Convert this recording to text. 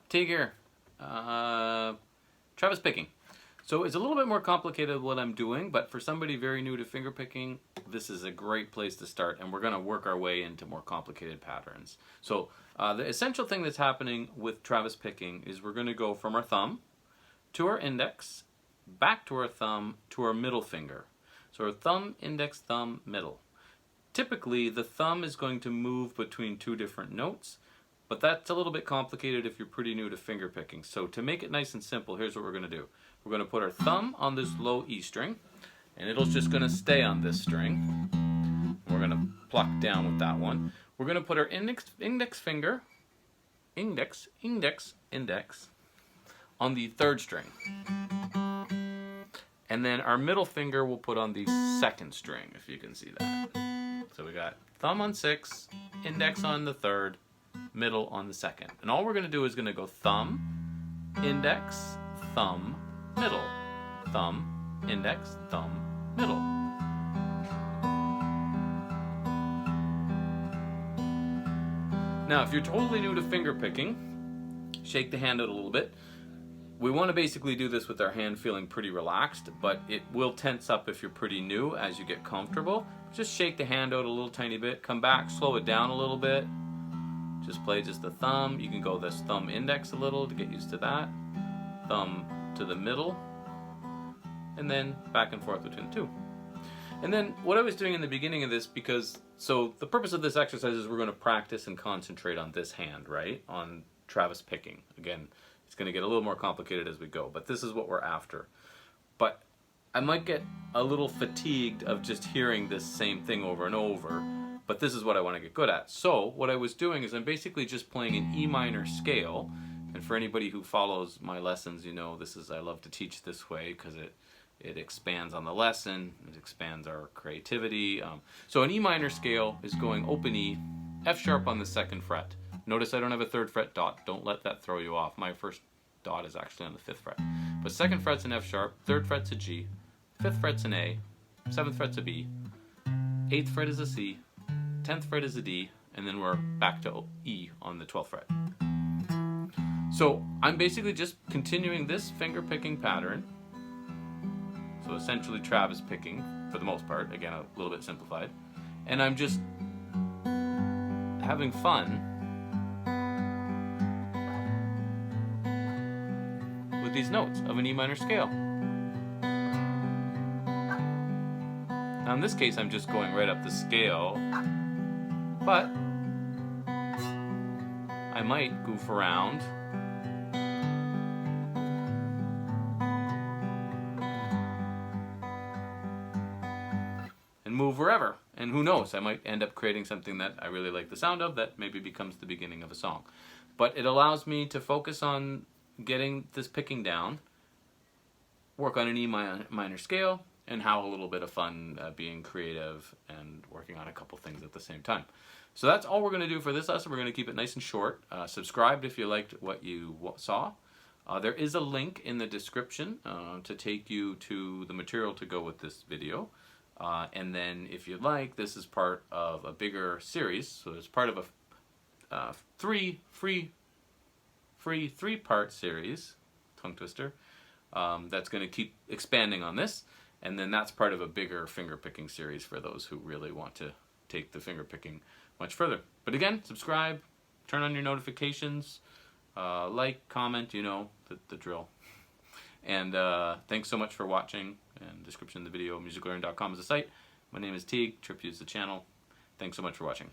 Teague here. Travis picking. So it's a little bit more complicated what I'm doing, but for somebody very new to finger picking, this is a great place to start, and we're going to work our way into more complicated patterns. So the essential thing that's happening with Travis picking is we're going to go from our thumb to our index, back to our thumb, to our middle finger. So our thumb, index, thumb, middle. Typically, the thumb is going to move between two different notes, but that's a little bit complicated if you're pretty new to finger picking. So to make it nice and simple, here's what we're going to do. We're going to put our thumb on this low E string, and it's just going to stay on this string. We're going to pluck down with that one. We're going to put our index finger, index, on the third string. And then our middle finger we'll put on the second string, if you can see that. So we got thumb on 6, index on the third, middle on the second. And all we're going to do is going to go thumb, index, thumb, middle, thumb, index, thumb, middle. Now, if you're totally new to finger picking, shake the hand out a little bit. We want to basically do this with our hand feeling pretty relaxed, but it will tense up if you're pretty new as you get comfortable. Just shake the hand out a little tiny bit, come back, slow it down a little bit. Just play just the thumb. You can go this thumb index a little to get used to that. Thumb to the middle, and then back and forth between the two. And then what I was doing in the beginning of this, so the purpose of this exercise is we're going to practice and concentrate on this hand, right? On Travis picking. Again, it's going to get a little more complicated as we go, but this is what we're after. But I might get a little fatigued of just hearing this same thing over and over, but this is what I want to get good at. So what I was doing is I'm basically just playing an E minor scale. And for anybody who follows my lessons, you know I love to teach this way because it expands on the lesson, it expands our creativity. So an E minor scale is going open E, F sharp on the 2nd fret. Notice I don't have a 3rd fret dot. Don't let that throw you off. My first dot is actually on the 5th fret. But 2nd fret's an F sharp, 3rd fret's a G, 5th fret's an A, 7th fret's a B, 8th fret is a C, 10th fret is a D, and then we're back to E on the 12th fret. So I'm basically just continuing this finger picking pattern. So essentially Travis picking for the most part, again a little bit simplified. And I'm just having fun with these notes of an E minor scale. Now in this case I'm just going right up the scale, but I might goof around and move wherever. And who knows, I might end up creating something that I really like the sound of that maybe becomes the beginning of a song. But it allows me to focus on getting this picking down, work on an E minor scale, and have a little bit of fun being creative and working on a couple things at the same time. So that's all we're going to do for this lesson. We're going to keep it nice and short. Subscribe if you liked what you saw. There is a link in the description to take you to the material to go with this video. And then if you'd like, this is part of a bigger series. So it's part of a three-part series, tongue twister, that's going to keep expanding on this. And then that's part of a bigger finger picking series for those who really want to take the finger picking much further. But again, subscribe, turn on your notifications, like, comment, you know, the drill. And thanks so much for watching. And description of the video, musiclearning.com is the site. My name is Teague. Trip is the channel. Thanks so much for watching.